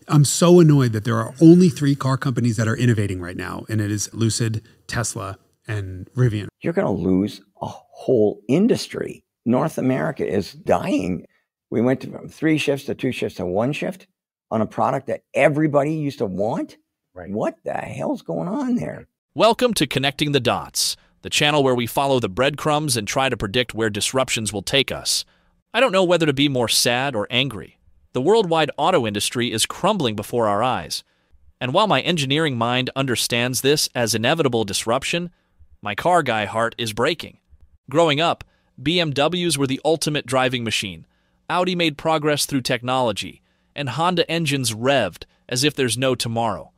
I'm so annoyed that there are only 3 car companies that are innovating right now, and it is Lucid, Tesla, and Rivian. You're going to lose a whole industry. North America is dying. We went from 3 shifts to 2 shifts to 1 shift on a product that everybody used to want. Right. What the hell's going on there? Welcome to Connecting the Dots, the channel where we follow the breadcrumbs and try to predict where disruptions will take us. I don't know whether to be more sad or angry. The worldwide auto industry is crumbling before our eyes. And while my engineering mind understands this as inevitable disruption, my car guy heart is breaking. Growing up, BMWs were the ultimate driving machine. Audi made progress through technology, and Honda engines revved as if there's no tomorrow.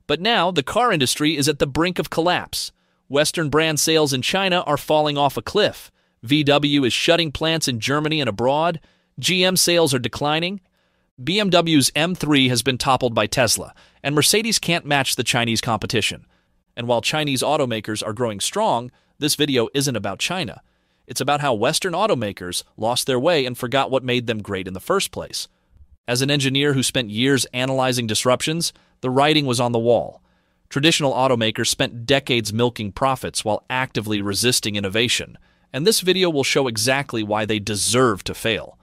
But now, the car industry is at the brink of collapse. Western brand sales in China are falling off a cliff. VW is shutting plants in Germany and abroad. GM sales are declining. BMW's M3 has been toppled by Tesla, and Mercedes can't match the Chinese competition. And while Chinese automakers are growing strong, this video isn't about China. It's about how Western automakers lost their way and forgot what made them great in the first place. As an engineer who spent years analyzing disruptions, the writing was on the wall. Traditional automakers spent decades milking profits while actively resisting innovation, and this video will show exactly why they deserve to fail.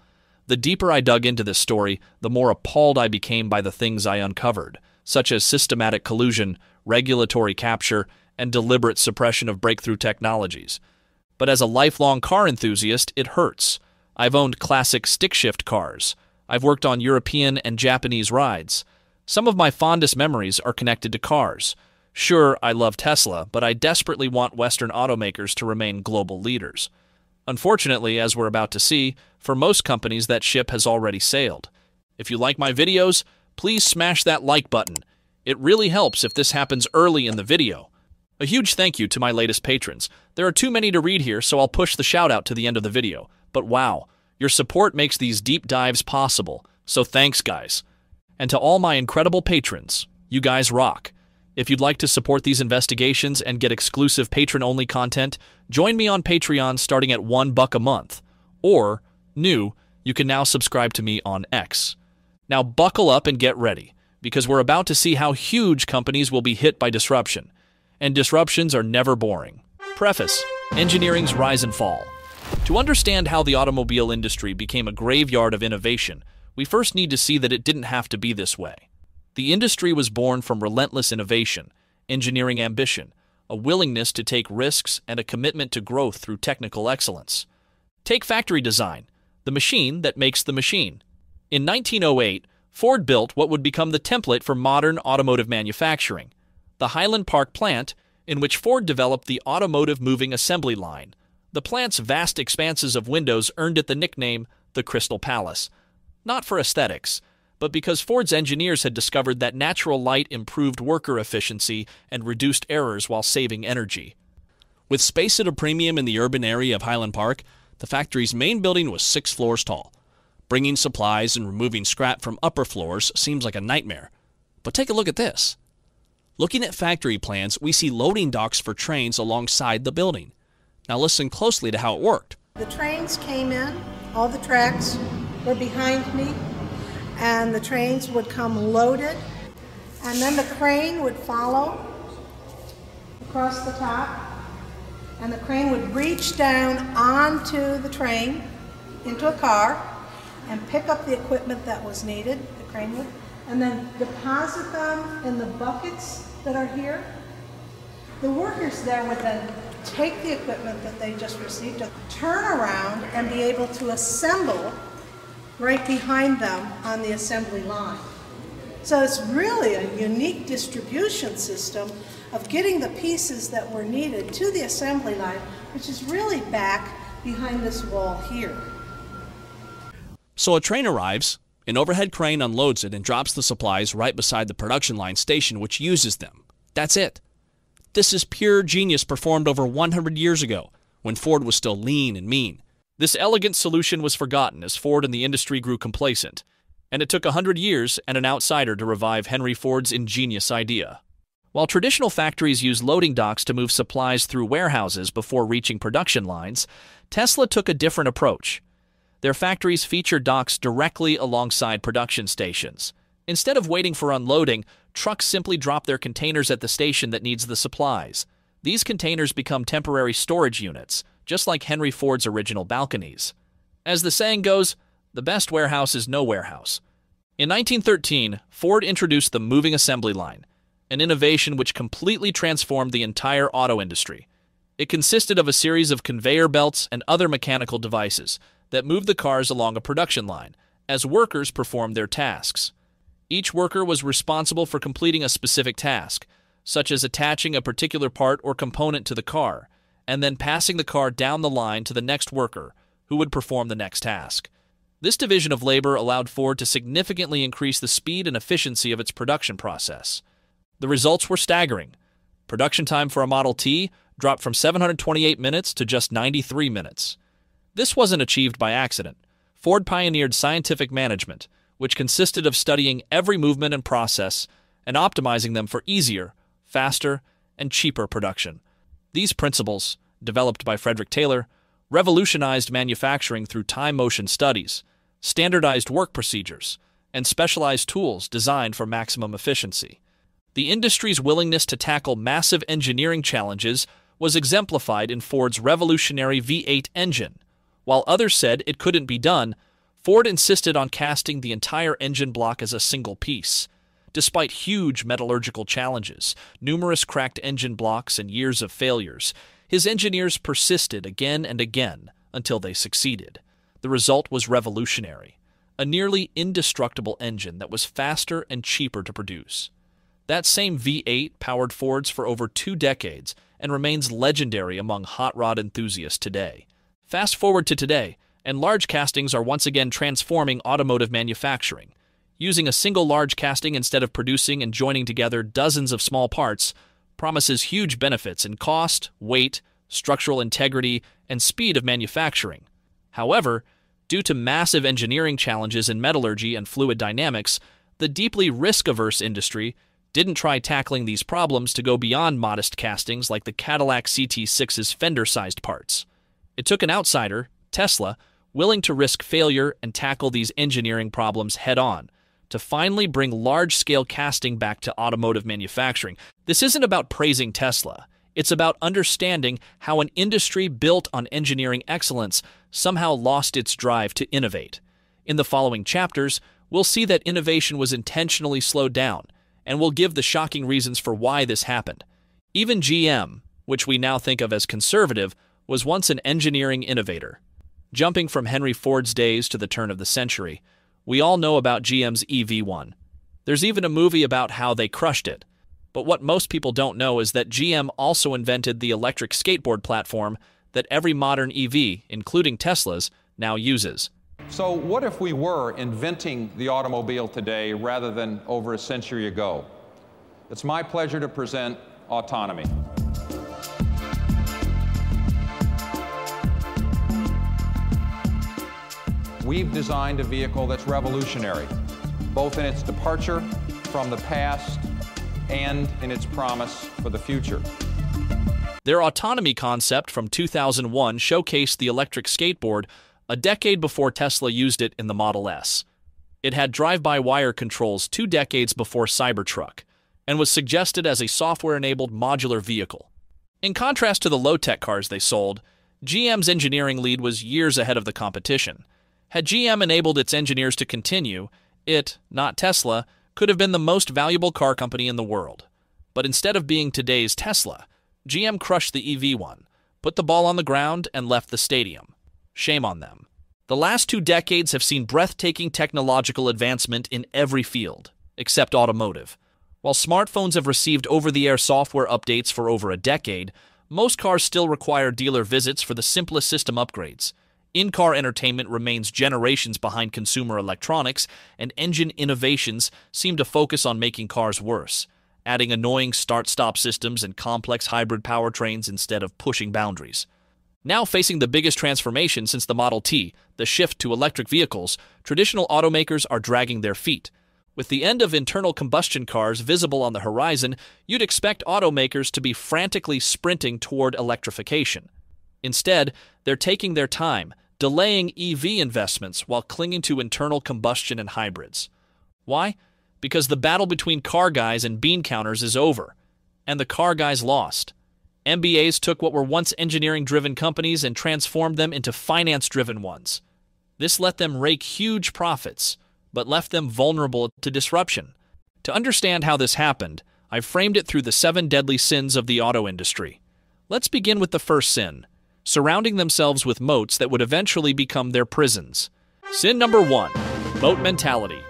The deeper I dug into this story, the more appalled I became by the things I uncovered, such as systematic collusion, regulatory capture, and deliberate suppression of breakthrough technologies. But as a lifelong car enthusiast, it hurts. I've owned classic stick-shift cars. I've worked on European and Japanese rides. Some of my fondest memories are connected to cars. Sure, I love Tesla, but I desperately want Western automakers to remain global leaders. Unfortunately, as we're about to see, for most companies that ship has already sailed. If you like my videos, please smash that like button. It really helps if this happens early in the video. A huge thank you to my latest patrons. There are too many to read here, so I'll push the shout out to the end of the video. But wow, your support makes these deep dives possible, so thanks guys. And to all my incredible patrons, you guys rock. If you'd like to support these investigations and get exclusive patron-only content, join me on Patreon starting at $1 a month. Or, new, you can now subscribe to me on X. Now buckle up and get ready, because we're about to see how huge companies will be hit by disruption. And disruptions are never boring. Preface: Engineering's Rise and Fall. To understand how the automobile industry became a graveyard of innovation, we first need to see that it didn't have to be this way. The industry was born from relentless innovation, engineering ambition, a willingness to take risks, and a commitment to growth through technical excellence. Take factory design, the machine that makes the machine. In 1908, Ford built what would become the template for modern automotive manufacturing, the Highland Park plant, in which Ford developed the automotive moving assembly line. The plant's vast expanses of windows earned it the nickname the Crystal Palace. Not for aesthetics, but because Ford's engineers had discovered that natural light improved worker efficiency and reduced errors while saving energy. With space at a premium in the urban area of Highland Park, the factory's main building was 6 floors tall. Bringing supplies and removing scrap from upper floors seems like a nightmare. But take a look at this. Looking at factory plans, we see loading docks for trains alongside the building. Now listen closely to how it worked. The trains came in, all the tracks were behind me, and the trains would come loaded, and then the crane would follow across the top, and the crane would reach down onto the train into a car and pick up the equipment that was needed, the crane would, and then deposit them in the buckets that are here. The workers there would then take the equipment that they just received, turn around and be able to assemble right behind them on the assembly line. So it's really a unique distribution system of getting the pieces that were needed to the assembly line, which is really back behind this wall here. So a train arrives, an overhead crane unloads it and drops the supplies right beside the production line station which uses them. That's it. This is pure genius performed over 100 years ago, when Ford was still lean and mean. This elegant solution was forgotten as Ford and the industry grew complacent, and it took 100 years and an outsider to revive Henry Ford's ingenious idea. While traditional factories use loading docks to move supplies through warehouses before reaching production lines, Tesla took a different approach. Their factories feature docks directly alongside production stations. Instead of waiting for unloading, trucks simply drop their containers at the station that needs the supplies. These containers become temporary storage units, just like Henry Ford's original balconies. As the saying goes, the best warehouse is no warehouse. In 1913, Ford introduced the moving assembly line, an innovation which completely transformed the entire auto industry. It consisted of a series of conveyor belts and other mechanical devices that moved the cars along a production line as workers performed their tasks. Each worker was responsible for completing a specific task, such as attaching a particular part or component to the car, and then passing the car down the line to the next worker, who would perform the next task. This division of labor allowed Ford to significantly increase the speed and efficiency of its production process. The results were staggering. Production time for a Model T dropped from 728 minutes to just 93 minutes. This wasn't achieved by accident. Ford pioneered scientific management, which consisted of studying every movement and process and optimizing them for easier, faster, and cheaper production. These principles, developed by Frederick Taylor, revolutionized manufacturing through time-motion studies, standardized work procedures, and specialized tools designed for maximum efficiency. The industry's willingness to tackle massive engineering challenges was exemplified in Ford's revolutionary V8 engine. While others said it couldn't be done, Ford insisted on casting the entire engine block as a single piece. Despite huge metallurgical challenges, numerous cracked engine blocks, and years of failures, his engineers persisted again and again until they succeeded. The result was revolutionary, a nearly indestructible engine that was faster and cheaper to produce. That same V8 powered Fords for over 2 decades and remains legendary among hot rod enthusiasts today. Fast forward to today, and large castings are once again transforming automotive manufacturing. Using a single large casting instead of producing and joining together dozens of small parts promises huge benefits in cost, weight, structural integrity, and speed of manufacturing. However, due to massive engineering challenges in metallurgy and fluid dynamics, the deeply risk-averse industry didn't try tackling these problems to go beyond modest castings like the Cadillac CT6's fender-sized parts. It took an outsider, Tesla, willing to risk failure and tackle these engineering problems head-on to finally bring large-scale casting back to automotive manufacturing. This isn't about praising Tesla. It's about understanding how an industry built on engineering excellence somehow lost its drive to innovate. In the following chapters, we'll see that innovation was intentionally slowed down, and we'll give the shocking reasons for why this happened. Even GM, which we now think of as conservative, was once an engineering innovator. Jumping from Henry Ford's days to the turn of the century, we all know about GM's EV1. There's even a movie about how they crushed it. But what most people don't know is that GM also invented the electric skateboard platform that every modern EV, including Tesla's, now uses. So what if we were inventing the automobile today rather than over a century ago? It's my pleasure to present autonomy. We've designed a vehicle that's revolutionary, both in its departure from the past and in its promise for the future. Their autonomy concept from 2001 showcased the electric skateboard a decade before Tesla used it in the Model S. It had drive-by-wire controls 2 decades before Cybertruck, and was suggested as a software-enabled modular vehicle. In contrast to the low-tech cars they sold, GM's engineering lead was years ahead of the competition. Had GM enabled its engineers to continue, it, not Tesla, could have been the most valuable car company in the world. But instead of being today's Tesla, GM crushed the EV1, put the ball on the ground, and left the stadium. Shame on them. The last 2 decades have seen breathtaking technological advancement in every field, except automotive. While smartphones have received over-the-air software updates for over a decade, most cars still require dealer visits for the simplest system upgrades. In-car entertainment remains generations behind consumer electronics, and engine innovations seem to focus on making cars worse, adding annoying start-stop systems and complex hybrid powertrains instead of pushing boundaries. Now facing the biggest transformation since the Model T, the shift to electric vehicles, traditional automakers are dragging their feet. With the end of internal combustion cars visible on the horizon, you'd expect automakers to be frantically sprinting toward electrification. Instead, they're taking their time, delaying EV investments while clinging to internal combustion and hybrids. Why? because the battle between car guys and bean counters is over, and the car guys lost. MBAs took what were once engineering-driven companies and transformed them into finance-driven ones. This let them rake huge profits, but left them vulnerable to disruption. To understand how this happened, I've framed it through the 7 deadly sins of the auto industry. Let's begin with the first sin: surrounding themselves with moats that would eventually become their prisons. Sin number 1, moat mentality.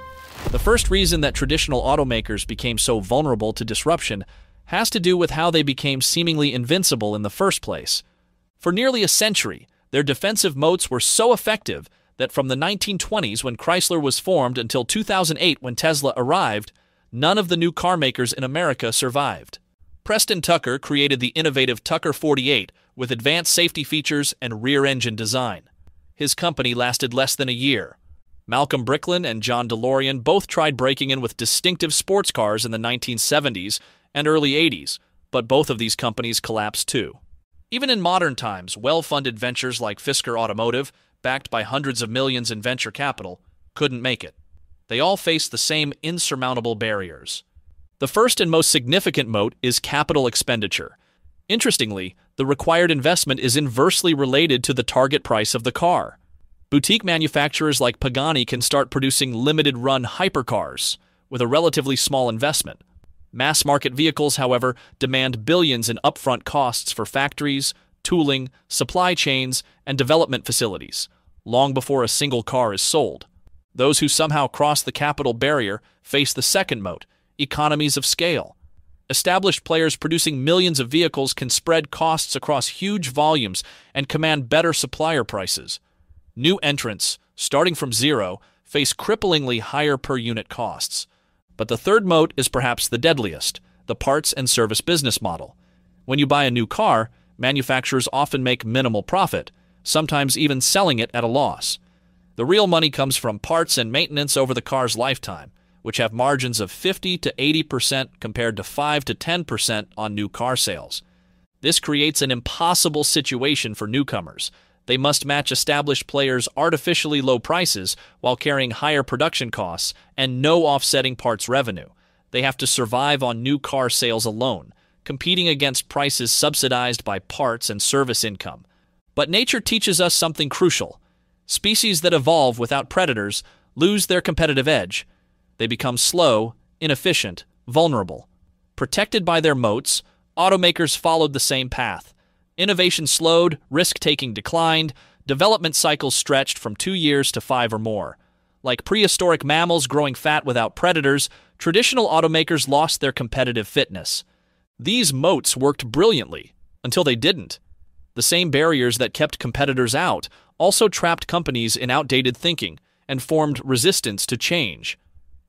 The first reason that traditional automakers became so vulnerable to disruption has to do with how they became seemingly invincible in the first place. For nearly a century, their defensive moats were so effective that from the 1920s, when Chrysler was formed, until 2008, when Tesla arrived, none of the new car makers in America survived. Preston Tucker created the innovative Tucker 48 with advanced safety features and rear-engine design. His company lasted less than a year. Malcolm Bricklin and John DeLorean both tried breaking in with distinctive sports cars in the 1970s and early 80s, but both of these companies collapsed too. Even in modern times, well-funded ventures like Fisker Automotive, backed by hundreds of millions in venture capital, couldn't make it. They all face the same insurmountable barriers. The first and most significant moat is capital expenditure. Interestingly, the required investment is inversely related to the target price of the car. Boutique manufacturers like Pagani can start producing limited-run hypercars with a relatively small investment. Mass-market vehicles, however, demand billions in upfront costs for factories, tooling, supply chains, and development facilities, long before a single car is sold. Those who somehow cross the capital barrier face the second moat: economies of scale. Established players producing millions of vehicles can spread costs across huge volumes and command better supplier prices. New entrants, starting from zero, face cripplingly higher per-unit costs. But the third moat is perhaps the deadliest: the parts and service business model. When you buy a new car, manufacturers often make minimal profit, sometimes even selling it at a loss. The real money comes from parts and maintenance over the car's lifetime, which have margins of 50 to 80% compared to 5 to 10% on new car sales. This creates an impossible situation for newcomers. They must match established players' artificially low prices while carrying higher production costs and no offsetting parts revenue. They have to survive on new car sales alone, competing against prices subsidized by parts and service income. But nature teaches us something crucial. Species that evolve without predators lose their competitive edge. They become slow, inefficient, vulnerable. Protected by their moats, automakers followed the same path. Innovation slowed, risk-taking declined, development cycles stretched from 2 years to 5 or more. Like prehistoric mammals growing fat without predators, traditional automakers lost their competitive fitness. These moats worked brilliantly, until they didn't. The same barriers that kept competitors out also trapped companies in outdated thinking and formed resistance to change.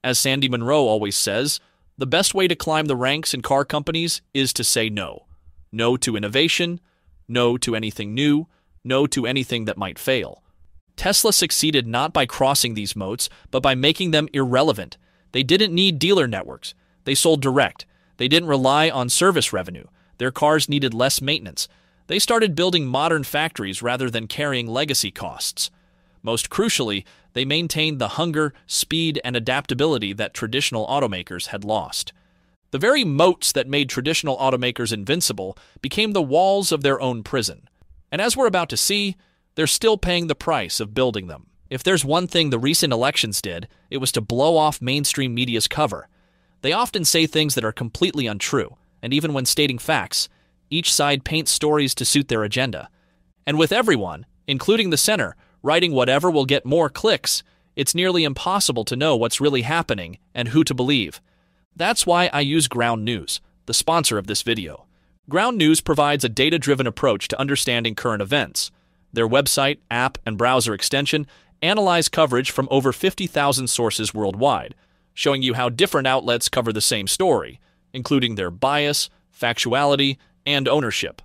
As Sandy Munro always says, the best way to climb the ranks in car companies is to say no. No to innovation, no to anything new, no to anything that might fail. Tesla succeeded not by crossing these moats, but by making them irrelevant. They didn't need dealer networks. They sold direct. They didn't rely on service revenue. Their cars needed less maintenance. They started building modern factories rather than carrying legacy costs. Most crucially, they maintained the hunger, speed, and adaptability that traditional automakers had lost. The very moats that made traditional automakers invincible became the walls of their own prison. And as we're about to see, they're still paying the price of building them. If there's one thing the recent elections did, it was to blow off mainstream media's cover. They often say things that are completely untrue, and even when stating facts, each side paints stories to suit their agenda. And with everyone, including the center, writing whatever will get more clicks, it's nearly impossible to know what's really happening and who to believe. That's why I use Ground News, the sponsor of this video. Ground News provides a data-driven approach to understanding current events. Their website, app, and browser extension analyze coverage from over 50,000 sources worldwide, showing you how different outlets cover the same story, including their bias, factuality, and ownership.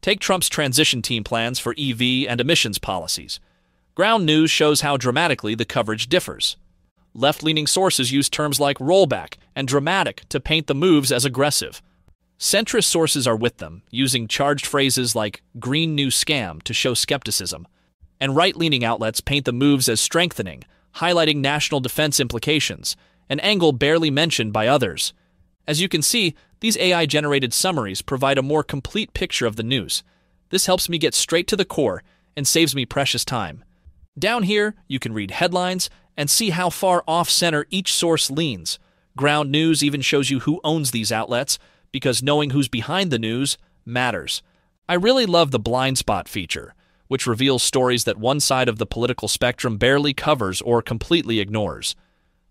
Take Trump's transition team plans for EV and emissions policies. Ground News shows how dramatically the coverage differs. Left-leaning sources use terms like rollback and dramatic to paint the moves as aggressive. Centrist sources are with them, using charged phrases like green new scam to show skepticism. And right-leaning outlets paint the moves as strengthening, highlighting national defense implications. an angle barely mentioned by others. As you can see, these AI-generated summaries provide a more complete picture of the news. This helps me get straight to the core and saves me precious time. Down here, you can read headlines and see how far off-center each source leans. Ground News even shows you who owns these outlets, because knowing who's behind the news matters. I really love the blind spot feature, which reveals stories that one side of the political spectrum barely covers or completely ignores.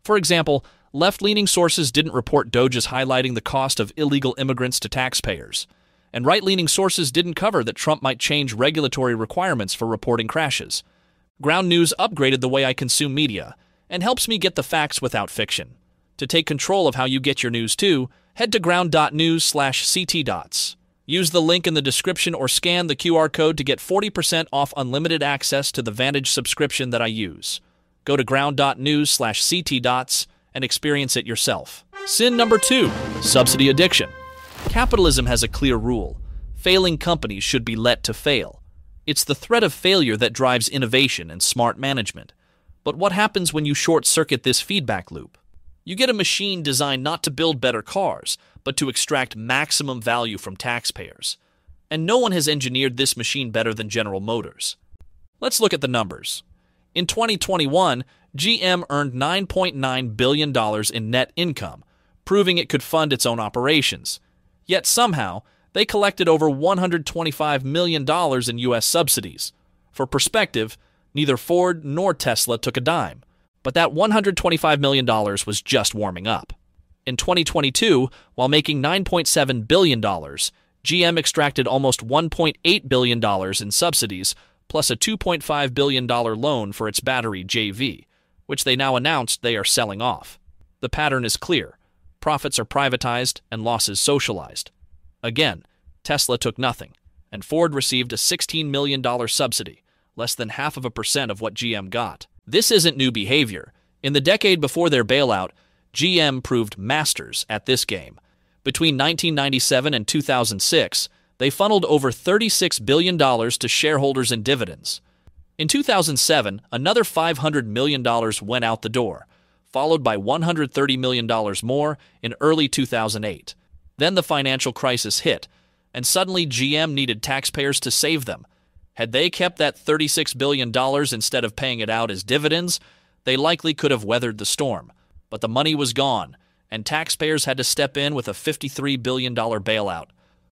For example, left-leaning sources didn't report Doge's highlighting the cost of illegal immigrants to taxpayers, and right-leaning sources didn't cover that Trump might change regulatory requirements for reporting crashes. Ground News upgraded the way I consume media and helps me get the facts without fiction. To take control of how you get your news too, head to ground.news/ctdots. Use the link in the description or scan the QR code to get 40% off unlimited access to the Vantage subscription that I use. Go to ground.news/ctdots and experience it yourself. Sin number 2, subsidy addiction. Capitalism has a clear rule. Failing companies should be let to fail. It's the threat of failure that drives innovation and smart management. But what happens when you short-circuit this feedback loop? You get a machine designed not to build better cars, but to extract maximum value from taxpayers. And no one has engineered this machine better than General Motors. Let's look at the numbers. In 2021, GM earned $9.9 billion in net income, proving it could fund its own operations. Yet somehow, they collected over $125 million in U.S. subsidies. For perspective, neither Ford nor Tesla took a dime. But that $125 million was just warming up. In 2022, while making $9.7 billion, GM extracted almost $1.8 billion in subsidies, plus a $2.5 billion loan for its battery JV, which they now announced they are selling off. The pattern is clear. Profits are privatized and losses socialized. Again, Tesla took nothing, and Ford received a $16 million subsidy, less than 0.5% of what GM got. This isn't new behavior. In the decade before their bailout, GM proved masters at this game. Between 1997 and 2006, they funneled over $36 billion to shareholders in dividends. In 2007, another $500 million went out the door, followed by $130 million more in early 2008. Then the financial crisis hit, and suddenly GM needed taxpayers to save them. Had they kept that $36 billion instead of paying it out as dividends, they likely could have weathered the storm. But the money was gone, and taxpayers had to step in with a $53 billion bailout.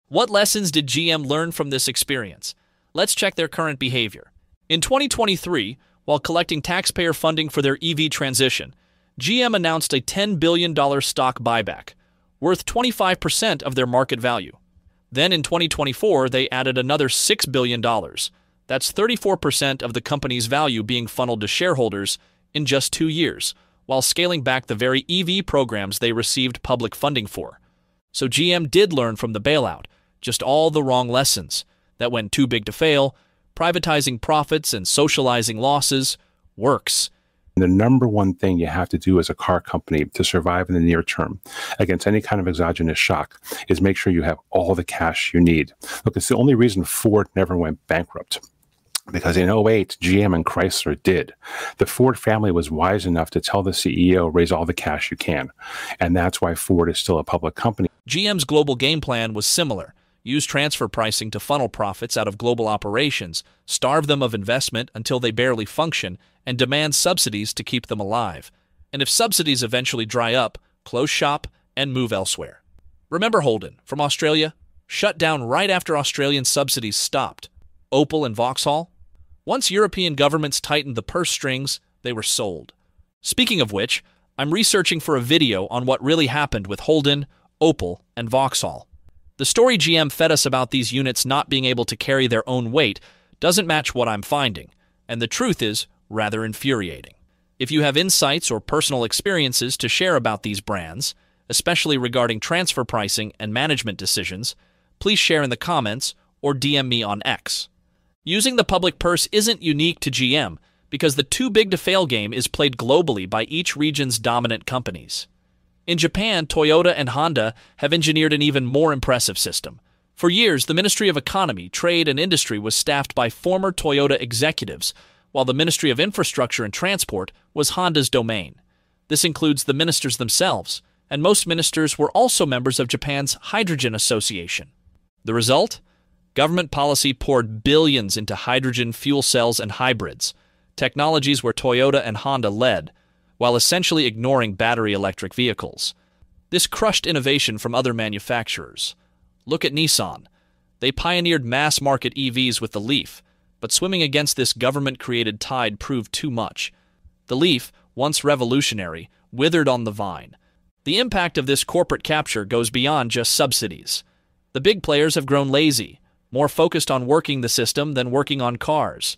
What lessons did GM learn from this experience? Let's check their current behavior. In 2023, while collecting taxpayer funding for their EV transition, GM announced a $10 billion stock buyback, worth 25% of their market value. Then in 2024, they added another $6 billion. That's 34% of the company's value being funneled to shareholders in just 2 years, while scaling back the very EV programs they received public funding for. So GM did learn from the bailout, just all the wrong lessons, that when too big to fail, privatizing profits and socializing losses works. The number one thing you have to do as a car company to survive in the near term against any kind of exogenous shock is make sure you have all the cash you need. Look, it's the only reason Ford never went bankrupt. Because in 2008, GM and Chrysler did. The Ford family was wise enough to tell the CEO, raise all the cash you can. And that's why Ford is still a public company. GM's global game plan was similar. Use transfer pricing to funnel profits out of global operations, starve them of investment until they barely function, and demand subsidies to keep them alive. And if subsidies eventually dry up, close shop and move elsewhere. Remember Holden, from Australia? Shut down right after Australian subsidies stopped. Opel and Vauxhall? Once European governments tightened the purse strings, they were sold. Speaking of which, I'm researching for a video on what really happened with Holden, Opel, and Vauxhall. The story GM fed us about these units not being able to carry their own weight doesn't match what I'm finding, and the truth is rather infuriating. If you have insights or personal experiences to share about these brands, especially regarding transfer pricing and management decisions, please share in the comments or DM me on X. Using the public purse isn't unique to GM because the too big to fail game is played globally by each region's dominant companies. In Japan, Toyota and Honda have engineered an even more impressive system. For years, the Ministry of Economy, Trade and Industry was staffed by former Toyota executives, while the Ministry of Infrastructure and Transport was Honda's domain. This includes the ministers themselves, and most ministers were also members of Japan's Hydrogen Association. The result? Government policy poured billions into hydrogen fuel cells and hybrids, technologies where Toyota and Honda led, while essentially ignoring battery electric vehicles. This crushed innovation from other manufacturers. Look at Nissan. They pioneered mass-market EVs with the Leaf, but swimming against this government-created tide proved too much. The Leaf, once revolutionary, withered on the vine. The impact of this corporate capture goes beyond just subsidies. The big players have grown lazy, more focused on working the system than working on cars.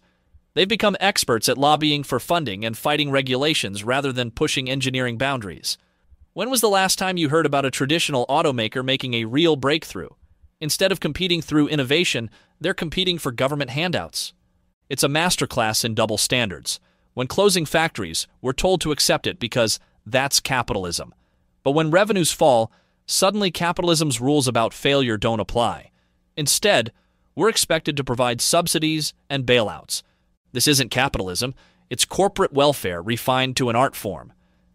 They've become experts at lobbying for funding and fighting regulations rather than pushing engineering boundaries. When was the last time you heard about a traditional automaker making a real breakthrough? Instead of competing through innovation, they're competing for government handouts. It's a masterclass in double standards. When closing factories, we're told to accept it because that's capitalism. But when revenues fall, suddenly capitalism's rules about failure don't apply. Instead, we're expected to provide subsidies and bailouts. This isn't capitalism, it's corporate welfare refined to an art form.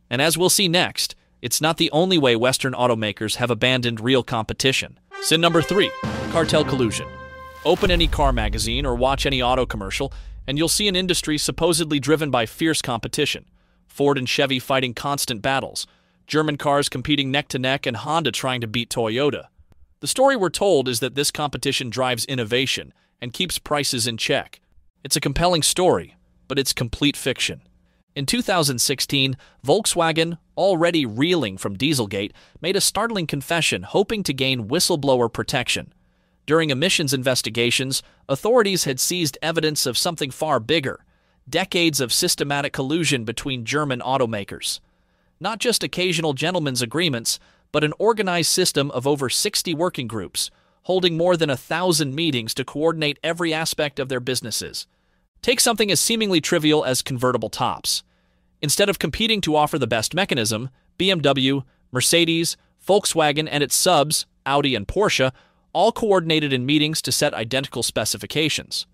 And as we'll see next, it's not the only way Western automakers have abandoned real competition. Sin number 3, cartel collusion. Open any car magazine or watch any auto commercial, and you'll see an industry supposedly driven by fierce competition. Ford and Chevy fighting constant battles, German cars competing neck to neck, and Honda trying to beat Toyota. The story we're told is that this competition drives innovation and keeps prices in check. It's a compelling story, but it's complete fiction. In 2016, Volkswagen, already reeling from Dieselgate, made a startling confession hoping to gain whistleblower protection. During emissions investigations, authorities had seized evidence of something far bigger: decades of systematic collusion between German automakers. Not just occasional gentlemen's agreements, but an organized system of over 60 working groups, holding more than 1,000 meetings to coordinate every aspect of their businesses. Take something as seemingly trivial as convertible tops. Instead of competing to offer the best mechanism, BMW, Mercedes, Volkswagen, and its subs, Audi and Porsche, all coordinated in meetings to set identical specifications.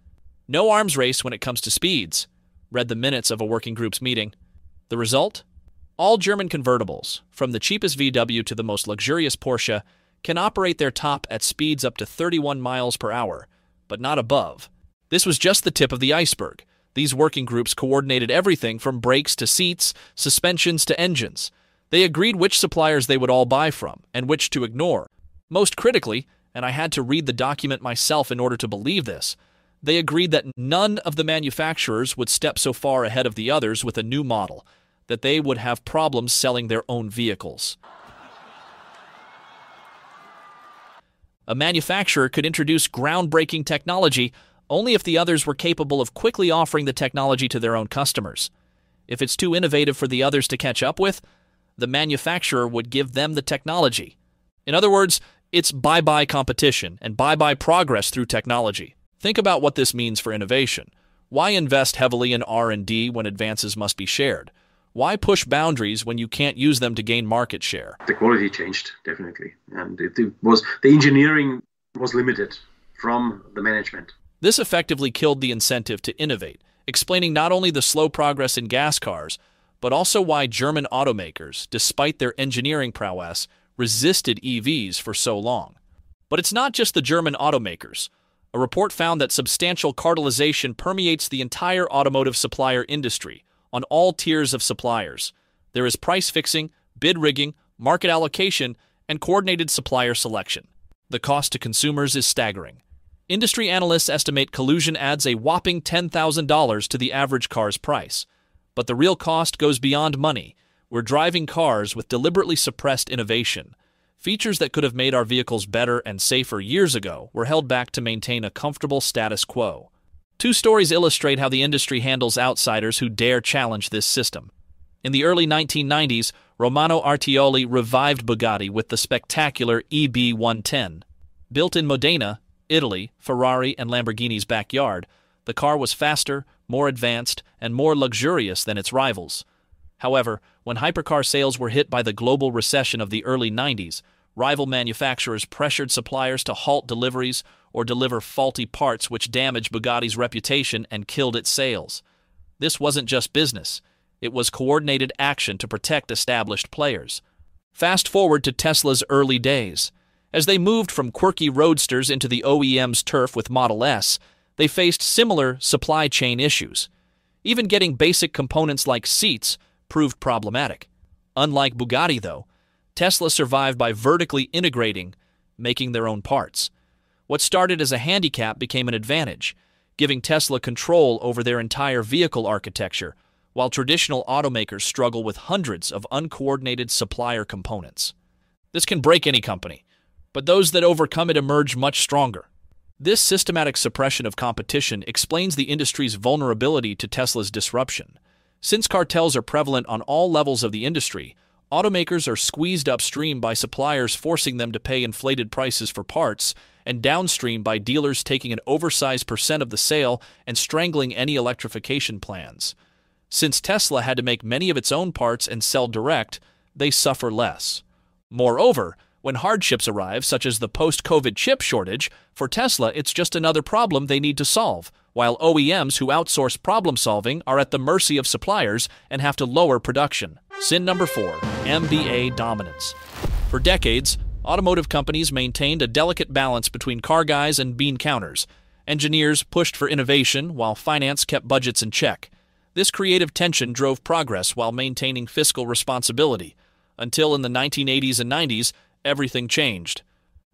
No arms race when it comes to speeds. Read the minutes of a working group's meeting. The result? All German convertibles, from the cheapest VW to the most luxurious Porsche, can operate their top at speeds up to 31 miles per hour, but not above. This was just the tip of the iceberg. These working groups coordinated everything from brakes to seats, suspensions to engines. They agreed which suppliers they would all buy from and which to ignore. Most critically, and I had to read the document myself in order to believe this, they agreed that none of the manufacturers would step so far ahead of the others with a new model that they would have problems selling their own vehicles. A manufacturer could introduce groundbreaking technology only if the others were capable of quickly offering the technology to their own customers. If it's too innovative for the others to catch up with, the manufacturer would give them the technology. In other words, it's bye-bye competition and bye-bye progress through technology. Think about what this means for innovation. Why invest heavily in R&D when advances must be shared? Why push boundaries when you can't use them to gain market share? The quality changed, definitely. And the engineering was limited from the management. This effectively killed the incentive to innovate, explaining not only the slow progress in gas cars, but also why German automakers, despite their engineering prowess, resisted EVs for so long. But it's not just the German automakers. A report found that substantial cartelization permeates the entire automotive supplier industry, on all tiers of suppliers. There is price fixing, bid rigging, market allocation, and coordinated supplier selection. The cost to consumers is staggering. Industry analysts estimate collusion adds a whopping $10,000 to the average car's price. But the real cost goes beyond money. We're driving cars with deliberately suppressed innovation. Features that could have made our vehicles better and safer years ago were held back to maintain a comfortable status quo. Two stories illustrate how the industry handles outsiders who dare challenge this system. In the early 1990s, Romano Artioli revived Bugatti with the spectacular EB110. Built in Modena, Italy, Ferrari and Lamborghini's backyard, the car was faster, more advanced, and more luxurious than its rivals. However, when hypercar sales were hit by the global recession of the early 90s, rival manufacturers pressured suppliers to halt deliveries or deliver faulty parts which damaged Bugatti's reputation and killed its sales. This wasn't just business. It was coordinated action to protect established players. Fast forward to Tesla's early days. As they moved from quirky roadsters into the OEM's turf with Model S, they faced similar supply chain issues. Even getting basic components like seats proved problematic. Unlike Bugatti, though, Tesla survived by vertically integrating, making their own parts. What started as a handicap became an advantage, giving Tesla control over their entire vehicle architecture, while traditional automakers struggle with hundreds of uncoordinated supplier components. This can break any company, but those that overcome it emerge much stronger. This systematic suppression of competition explains the industry's vulnerability to Tesla's disruption. Since cartels are prevalent on all levels of the industry, automakers are squeezed upstream by suppliers forcing them to pay inflated prices for parts, and downstream by dealers taking an oversized percent of the sale and strangling any electrification plans. Since Tesla had to make many of its own parts and sell direct, they suffer less. Moreover, when hardships arrive, such as the post-COVID chip shortage, for Tesla it's just another problem they need to solve, while OEMs who outsource problem-solving are at the mercy of suppliers and have to lower production. Sin number 4, MBA Dominance. For decades, automotive companies maintained a delicate balance between car guys and bean counters. Engineers pushed for innovation while finance kept budgets in check. This creative tension drove progress while maintaining fiscal responsibility. Until in the 1980s and 90s, everything changed.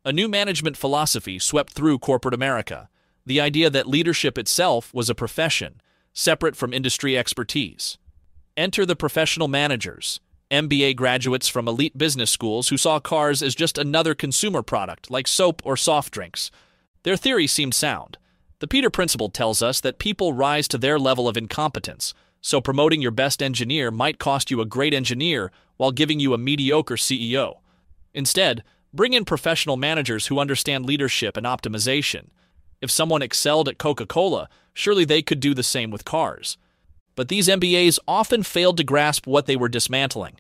A new management philosophy swept through corporate America. The idea that leadership itself was a profession, separate from industry expertise. Enter the professional managers, MBA graduates from elite business schools who saw cars as just another consumer product like soap or soft drinks. Their theory seemed sound. The Peter Principle tells us that people rise to their level of incompetence, so promoting your best engineer might cost you a great engineer while giving you a mediocre CEO. Instead, bring in professional managers who understand leadership and optimization. If someone excelled at Coca-Cola, surely they could do the same with cars. But these MBAs often failed to grasp what they were dismantling.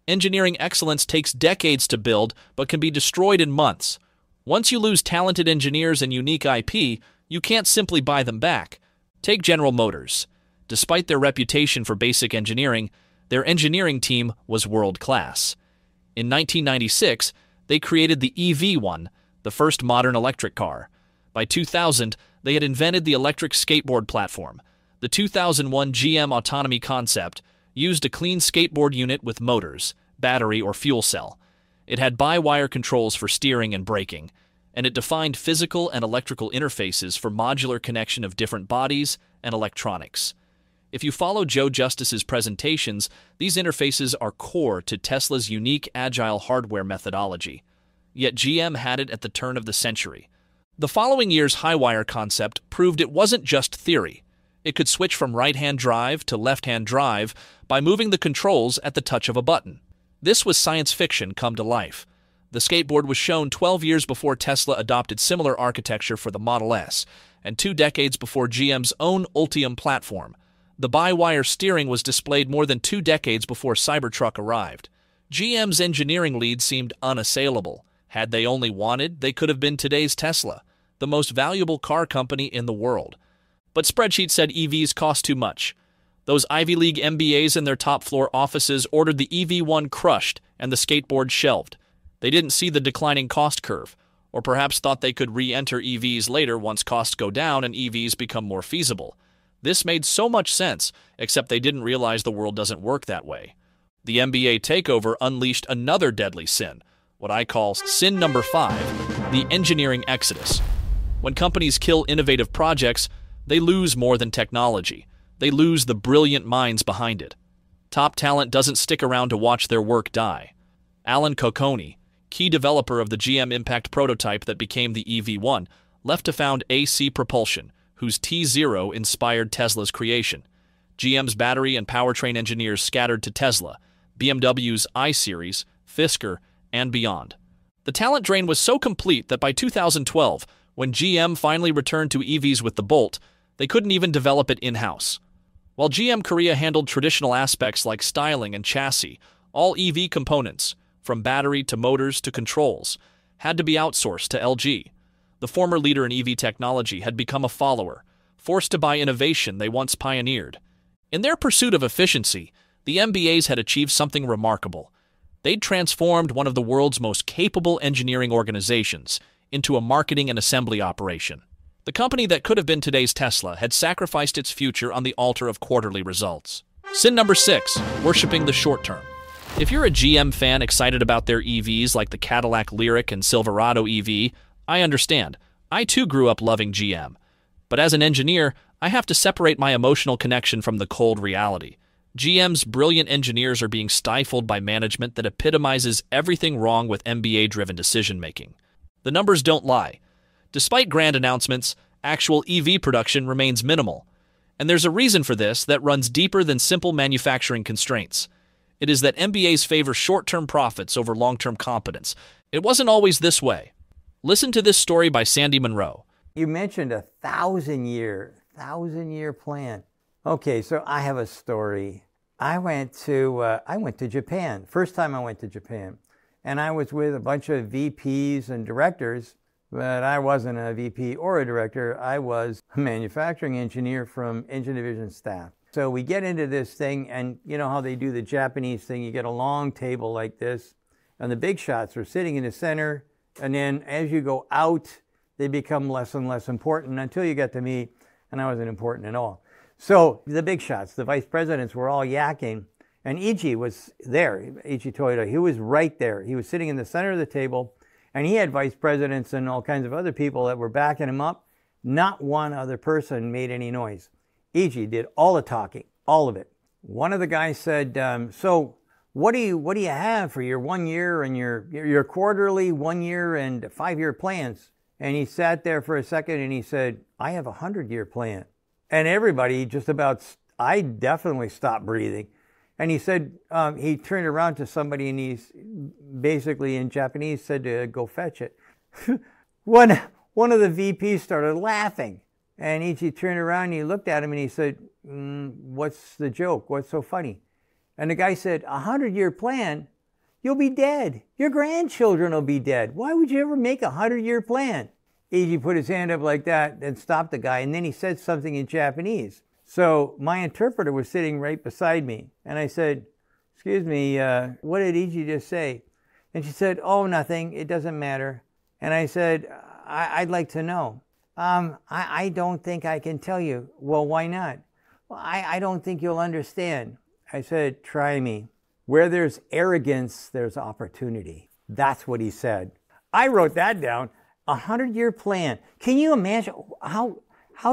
Engineering excellence takes decades to build, but can be destroyed in months. Once you lose talented engineers and unique IP, you can't simply buy them back. Take General Motors. Despite their reputation for basic engineering, their engineering team was world-class. In 1996, they created the EV1, the first modern electric car. By 2000, they had invented the electric skateboard platform. The 2001 GM autonomy concept used a clean skateboard unit with motors, battery, or fuel cell. It had by-wire controls for steering and braking, and it defined physical and electrical interfaces for modular connection of different bodies and electronics. If you follow Joe Justice's presentations, these interfaces are core to Tesla's unique agile hardware methodology. Yet GM had it at the turn of the century. The following year's high-wire concept proved it wasn't just theory. It could switch from right-hand drive to left-hand drive by moving the controls at the touch of a button. This was science fiction come to life. The skateboard was shown 12 years before Tesla adopted similar architecture for the Model S, and 2 decades before GM's own Ultium platform. The by-wire steering was displayed more than 2 decades before Cybertruck arrived. GM's engineering lead seemed unassailable. Had they only wanted, they could have been today's Tesla, the most valuable car company in the world. But spreadsheets said EVs cost too much. Those Ivy League MBAs in their top-floor offices ordered the EV1 crushed and the skateboard shelved. They didn't see the declining cost curve, or perhaps thought they could re-enter EVs later once costs go down and EVs become more feasible. This made so much sense, except they didn't realize the world doesn't work that way. The MBA takeover unleashed another deadly sin, what I call sin number 5, the engineering exodus. When companies kill innovative projects, they lose more than technology. They lose the brilliant minds behind it. Top talent doesn't stick around to watch their work die. Alan Cocconi, key developer of the GM Impact prototype that became the EV1, left to found AC Propulsion, whose T0 inspired Tesla's creation. GM's battery and powertrain engineers scattered to Tesla, BMW's I-Series, Fisker, and beyond. The talent drain was so complete that by 2012, when GM finally returned to EVs with the Bolt, they couldn't even develop it in-house. While GM Korea handled traditional aspects like styling and chassis, all EV components, from battery to motors to controls, had to be outsourced to LG. The former leader in EV technology had become a follower, forced to buy innovation they once pioneered. In their pursuit of efficiency, the MBAs had achieved something remarkable. They'd transformed one of the world's most capable engineering organizations into a marketing and assembly operation. The company that could have been today's Tesla had sacrificed its future on the altar of quarterly results. Sin number 6, worshiping the short term. If you're a GM fan excited about their EVs like the Cadillac Lyriq and Silverado EV, I understand. I too grew up loving GM. But as an engineer, I have to separate my emotional connection from the cold reality. GM's brilliant engineers are being stifled by management that epitomizes everything wrong with MBA-driven decision-making. The numbers don't lie. Despite grand announcements, actual EV production remains minimal. And there's a reason for this that runs deeper than simple manufacturing constraints. It is that MBAs favor short-term profits over long-term competence. It wasn't always this way. Listen to this story by Sandy Monroe. You mentioned a 1,000-year plan. Okay, so I have a story. I went to Japan. First time I went to Japan. And I was with a bunch of VPs and directors, but I wasn't a VP or a director. I was a manufacturing engineer from engine division staff. So we get into this thing, and you know how they do the Japanese thing. You get a long table like this, and the big shots are sitting in the center, and then as you go out, they become less and less important until you get to me, and I wasn't important at all. So the big shots, the vice presidents were all yakking, and Iji was there, Iji Toyoda. He was right there. He was sitting in the center of the table, and he had vice presidents and all kinds of other people that were backing him up. Not one other person made any noise. Iji did all the talking, all of it. One of the guys said, so what do you have for your 1 year and your quarterly 1 year and 5 year plans? And he sat there for a second and he said, I have a 100-year plan. And everybody just about, I definitely stopped breathing. And he said, he turned around to somebody and he's basically in Japanese said to go fetch it. One of the VPs started laughing. And Ichi turned around and he looked at him and he said, what's the joke? What's so funny? And the guy said, 100-year plan? You'll be dead. Your grandchildren will be dead. Why would you ever make a 100-year plan? Ichi put his hand up like that and stopped the guy. And then he said something in Japanese. So my interpreter was sitting right beside me. And I said, excuse me, what did Iji just say? And she said, oh, nothing. It doesn't matter. And I said, I'd like to know. I don't think I can tell you. Well, why not? Well, I don't think you'll understand. I said, try me. Where there's arrogance, there's opportunity. That's what he said. I wrote that down. 100-year plan. Can you imagine? How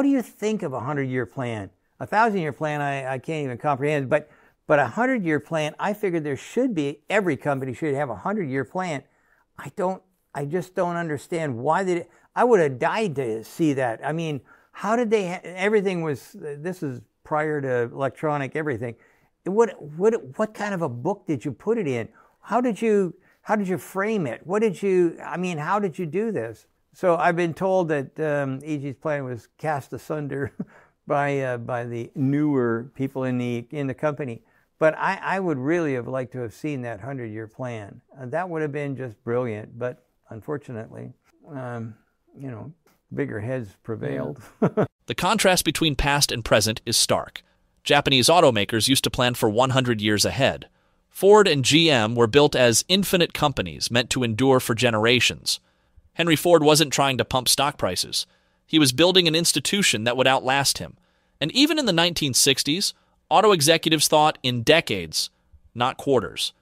do you think of a 100-year plan? A 1,000-year plan, I can't even comprehend. But a 100-year plan, I figured there should be, every company should have a 100-year plan. I just don't understand why I would have died to see that. I mean, how did they, everything was, this is prior to electronic everything. What kind of a book did you put it in? How did you frame it? How did you do this? So I've been told that Iji's plan was cast asunder by the newer people in the company. But I would really have liked to have seen that 100-year plan. That would have been just brilliant. But unfortunately, bigger heads prevailed. The contrast between past and present is stark. Japanese automakers used to plan for 100 years ahead. Ford and GM were built as infinite companies meant to endure for generations. Henry Ford wasn't trying to pump stock prices. He was building an institution that would outlast him. And even in the 1960s, auto executives thought in decades, not quarters.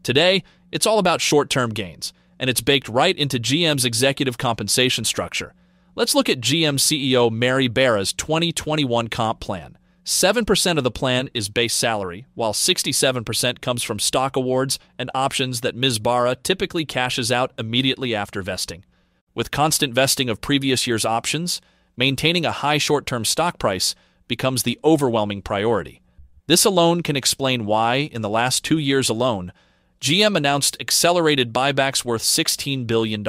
Today, it's all about short-term gains, and it's baked right into GM's executive compensation structure. Let's look at GM CEO Mary Barra's 2021 comp plan. 7% of the plan is base salary, while 67% comes from stock awards and options that Ms. Barra typically cashes out immediately after vesting. With constant vesting of previous year's options, maintaining a high short-term stock price becomes the overwhelming priority. This alone can explain why, in the last 2 years alone, GM announced accelerated buybacks worth $16 billion.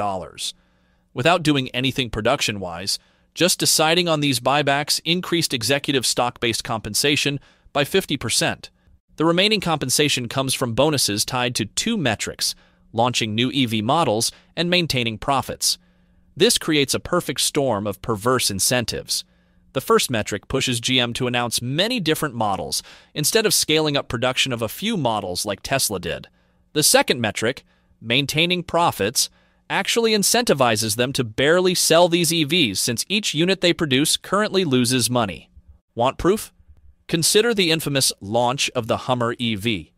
Without doing anything production-wise, just deciding on these buybacks increased executive stock-based compensation by 50%. The remaining compensation comes from bonuses tied to 2 metrics: launching new EV models and maintaining profits. This creates a perfect storm of perverse incentives. The first metric pushes GM to announce many different models instead of scaling up production of a few models like Tesla did. The second metric, maintaining profits, actually incentivizes them to barely sell these EVs since each unit they produce currently loses money. Want proof? Consider the infamous launch of the Hummer EV,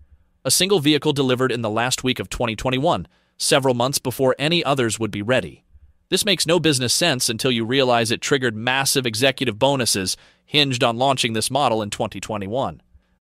a single vehicle delivered in the last week of 2021, several months before any others would be ready. This makes no business sense until you realize it triggered massive executive bonuses hinged on launching this model in 2021.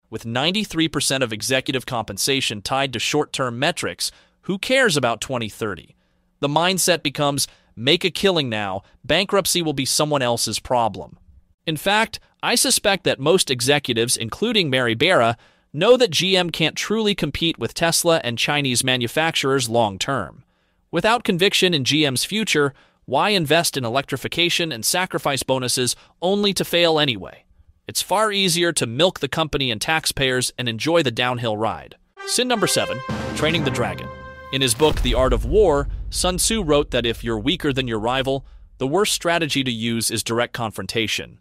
With 93% of executive compensation tied to short-term metrics, who cares about 2030? The mindset becomes, make a killing now, bankruptcy will be someone else's problem. In fact, I suspect that most executives, including Mary Barra, know that GM can't truly compete with Tesla and Chinese manufacturers long-term. Without conviction in GM's future, why invest in electrification and sacrifice bonuses only to fail anyway? It's far easier to milk the company and taxpayers and enjoy the downhill ride. Sin number 7, training the dragon. In his book, The Art of War, Sun Tzu wrote that if you're weaker than your rival, the worst strategy to use is direct confrontation.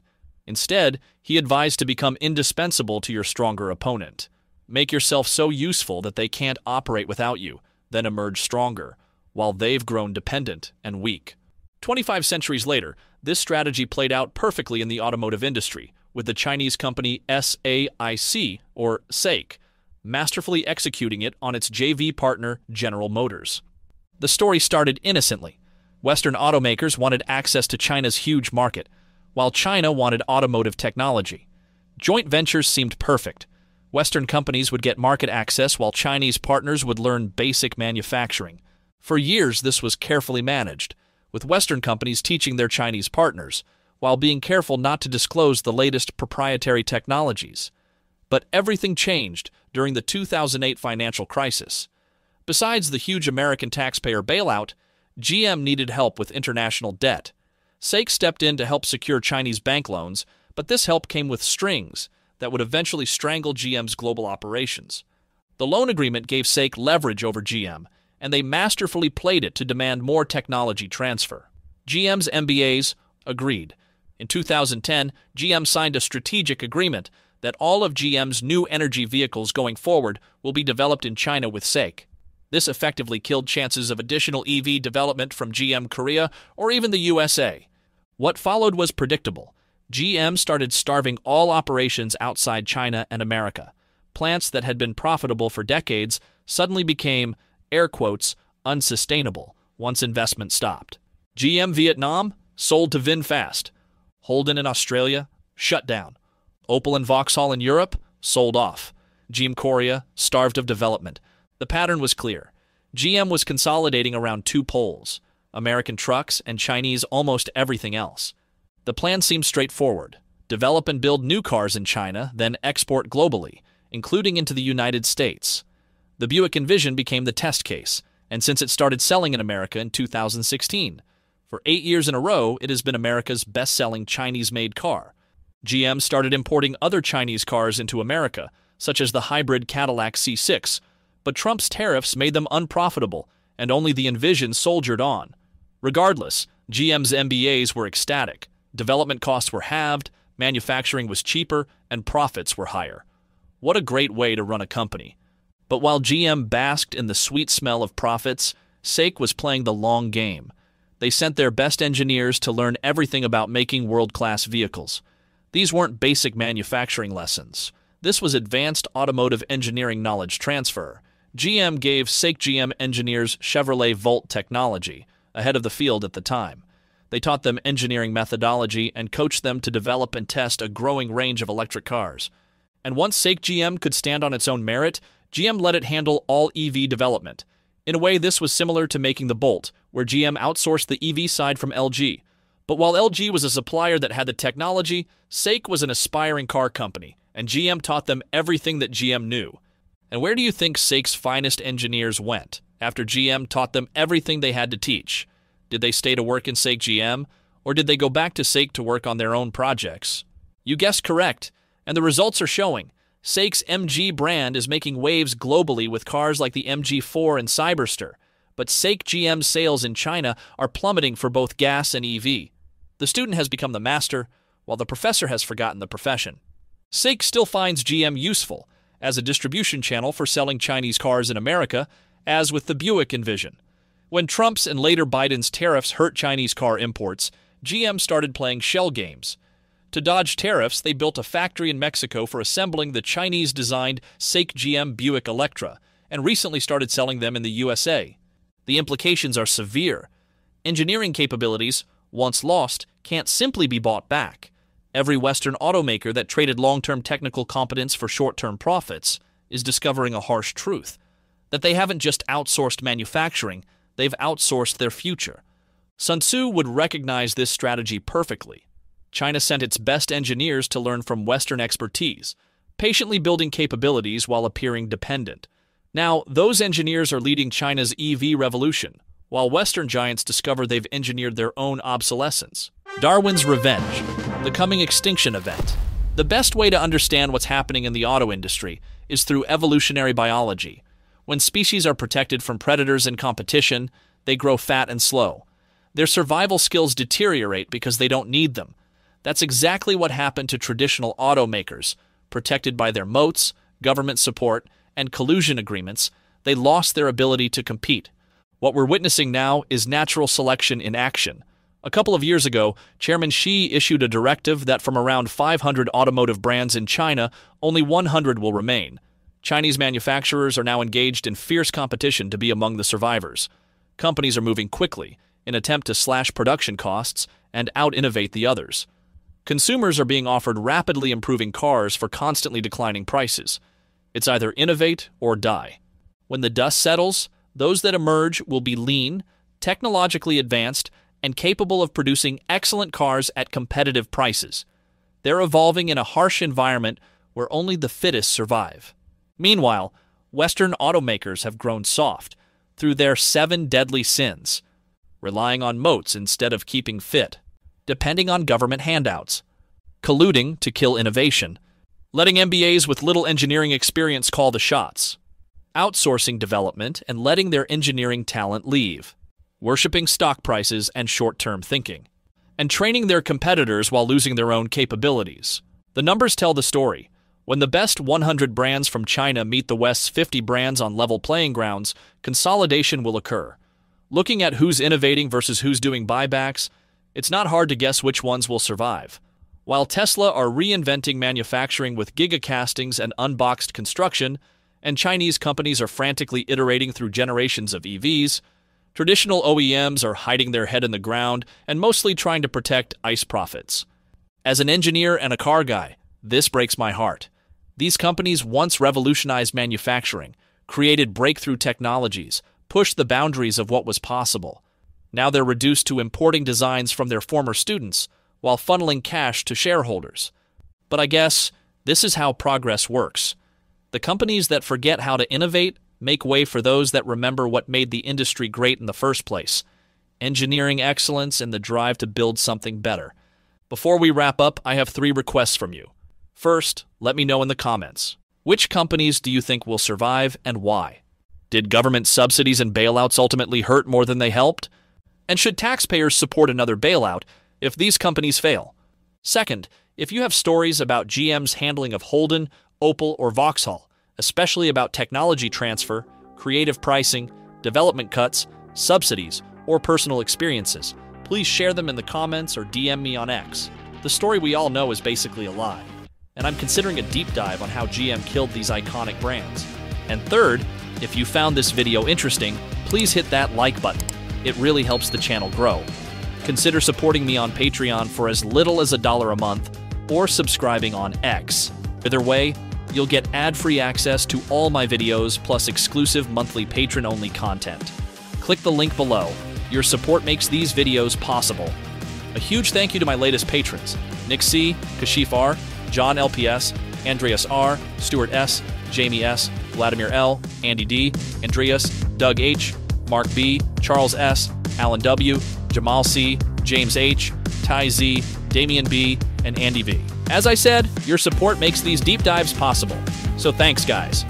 Instead, he advised to become indispensable to your stronger opponent. Make yourself so useful that they can't operate without you, then emerge stronger, while they've grown dependent and weak. 25 centuries later, this strategy played out perfectly in the automotive industry, with the Chinese company SAIC, or SAIC, masterfully executing it on its JV partner, General Motors. The story started innocently. Western automakers wanted access to China's huge market, while China wanted automotive technology. Joint ventures seemed perfect. Western companies would get market access while Chinese partners would learn basic manufacturing. For years, this was carefully managed, with Western companies teaching their Chinese partners, while being careful not to disclose the latest proprietary technologies. But everything changed during the 2008 financial crisis. Besides the huge American taxpayer bailout, GM needed help with international debt. SAIC stepped in to help secure Chinese bank loans, but this help came with strings that would eventually strangle GM's global operations. The loan agreement gave SAIC leverage over GM, and they masterfully played it to demand more technology transfer. GM's MBAs agreed. In 2010, GM signed a strategic agreement that all of GM's new energy vehicles going forward will be developed in China with SAIC. This effectively killed chances of additional EV development from GM Korea or even the USA. What followed was predictable. GM started starving all operations outside China and America. Plants that had been profitable for decades suddenly became, air quotes, unsustainable once investment stopped. GM Vietnam sold to VinFast. Holden in Australia shut down. Opel and Vauxhall in Europe sold off. GM Korea starved of development. The pattern was clear. GM was consolidating around two poles, American trucks and Chinese almost everything else. The plan seemed straightforward. Develop and build new cars in China, then export globally, including into the United States. The Buick Envision became the test case, and since it started selling in America in 2016, for 8 years in a row, it has been America's best-selling Chinese-made car. GM started importing other Chinese cars into America, such as the hybrid Cadillac C6, but Trump's tariffs made them unprofitable, and only the Envision soldiered on. Regardless, GM's MBAs were ecstatic. Development costs were halved, manufacturing was cheaper, and profits were higher. What a great way to run a company. But while GM basked in the sweet smell of profits, SAIC was playing the long game. They sent their best engineers to learn everything about making world-class vehicles. These weren't basic manufacturing lessons. This was advanced automotive engineering knowledge transfer. GM gave SAIC GM engineers Chevrolet Volt technology, ahead of the field at the time. They taught them engineering methodology and coached them to develop and test a growing range of electric cars. And once SAIC GM could stand on its own merit, GM let it handle all EV development. In a way, this was similar to making the Bolt, where GM outsourced the EV side from LG. But while LG was a supplier that had the technology, SAIC was an aspiring car company, and GM taught them everything that GM knew. And where do you think SAIC's finest engineers went after GM taught them everything they had to teach? Did they stay to work in SAIC GM, or did they go back to SAIC to work on their own projects? You guessed correct, and the results are showing. SAIC's MG brand is making waves globally with cars like the MG4 and Cyberster, but SAIC GM sales in China are plummeting for both gas and EV. The student has become the master, while the professor has forgotten the profession. SAIC still finds GM useful as a distribution channel for selling Chinese cars in America, as with the Buick Envision. When Trump's and later Biden's tariffs hurt Chinese car imports, GM started playing shell games. To dodge tariffs, they built a factory in Mexico for assembling the Chinese-designed SAIC GM Buick Electra, and recently started selling them in the USA. The implications are severe. Engineering capabilities, once lost, can't simply be bought back. Every Western automaker that traded long-term technical competence for short-term profits is discovering a harsh truth, that they haven't just outsourced manufacturing, they've outsourced their future. Sun Tzu would recognize this strategy perfectly. China sent its best engineers to learn from Western expertise, patiently building capabilities while appearing dependent. Now, those engineers are leading China's EV revolution, while Western giants discover they've engineered their own obsolescence. Darwin's Revenge, the coming extinction event. The best way to understand what's happening in the auto industry is through evolutionary biology. When species are protected from predators and competition, they grow fat and slow. Their survival skills deteriorate because they don't need them. That's exactly what happened to traditional automakers. Protected by their moats, government support, and collusion agreements, they lost their ability to compete. What we're witnessing now is natural selection in action. A couple of years ago, Chairman Xi issued a directive that from around 500 automotive brands in China, only 100 will remain. Chinese manufacturers are now engaged in fierce competition to be among the survivors. Companies are moving quickly in an attempt to slash production costs and out-innovate the others. Consumers are being offered rapidly improving cars for constantly declining prices. It's either innovate or die. When the dust settles, those that emerge will be lean, technologically advanced, and capable of producing excellent cars at competitive prices. They're evolving in a harsh environment where only the fittest survive. Meanwhile, Western automakers have grown soft through their 7 deadly sins, relying on moats instead of keeping fit, depending on government handouts, colluding to kill innovation, letting MBAs with little engineering experience call the shots, outsourcing development and letting their engineering talent leave, worshipping stock prices and short-term thinking, and training their competitors while losing their own capabilities. The numbers tell the story. When the best 100 brands from China meet the West's 50 brands on level playing grounds, consolidation will occur. Looking at who's innovating versus who's doing buybacks, it's not hard to guess which ones will survive. While Tesla are reinventing manufacturing with gigacastings and unboxed construction, and Chinese companies are frantically iterating through generations of EVs, traditional OEMs are hiding their head in the ground and mostly trying to protect ICE profits. As an engineer and a car guy, this breaks my heart. These companies once revolutionized manufacturing, created breakthrough technologies, pushed the boundaries of what was possible. Now they're reduced to importing designs from their former students while funneling cash to shareholders. But I guess this is how progress works. The companies that forget how to innovate make way for those that remember what made the industry great in the first place: engineering excellence and the drive to build something better. Before we wrap up, I have 3 requests from you. First, let me know in the comments. Which companies do you think will survive and why? Did government subsidies and bailouts ultimately hurt more than they helped? And should taxpayers support another bailout if these companies fail? Second, if you have stories about GM's handling of Holden, Opel, or Vauxhall, especially about technology transfer, creative pricing, development cuts, subsidies, or personal experiences, please share them in the comments or DM me on X. The story we all know is basically a lie, and I'm considering a deep dive on how GM killed these iconic brands. And third, if you found this video interesting, please hit that like button. It really helps the channel grow. Consider supporting me on Patreon for as little as $1 a month, or subscribing on X. Either way, you'll get ad-free access to all my videos plus exclusive monthly patron-only content. Click the link below. Your support makes these videos possible. A huge thank you to my latest patrons: Nick C., Kashif R., John LPS, Andreas R., Stuart S., Jamie S., Vladimir L., Andy D., Andreas, Doug H., Mark B., Charles S., Alan W., Jamal C., James H., Ty Z., Damian B., and Andy V. As I said, your support makes these deep dives possible, so thanks guys.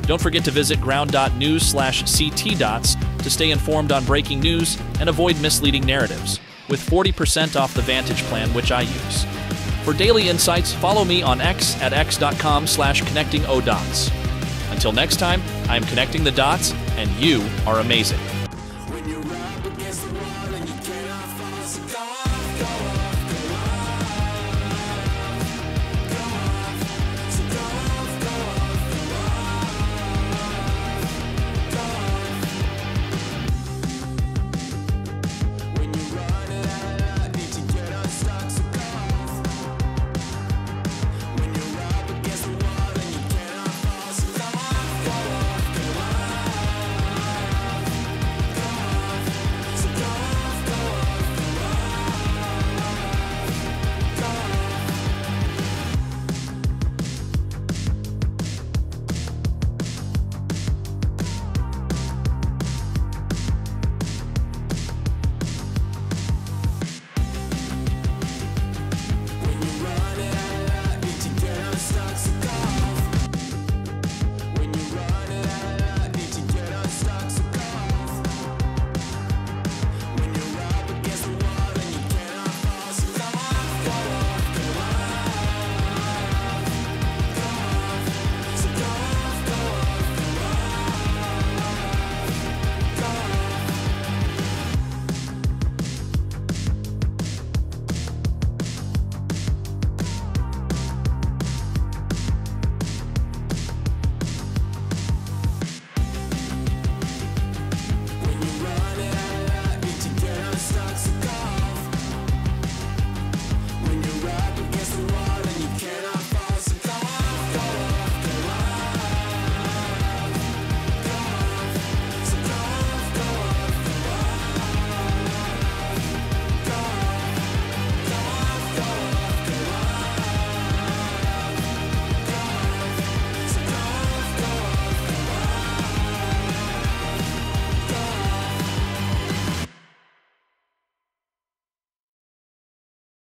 Don't forget to visit ground.news/CTDots to stay informed on breaking news and avoid misleading narratives, with 40% off the Vantage plan which I use. For daily insights, follow me on X at x.com/connectingodots. Until next time, I'm connecting the dots, and you are amazing. When you're up against the wall and you cannot fall, so go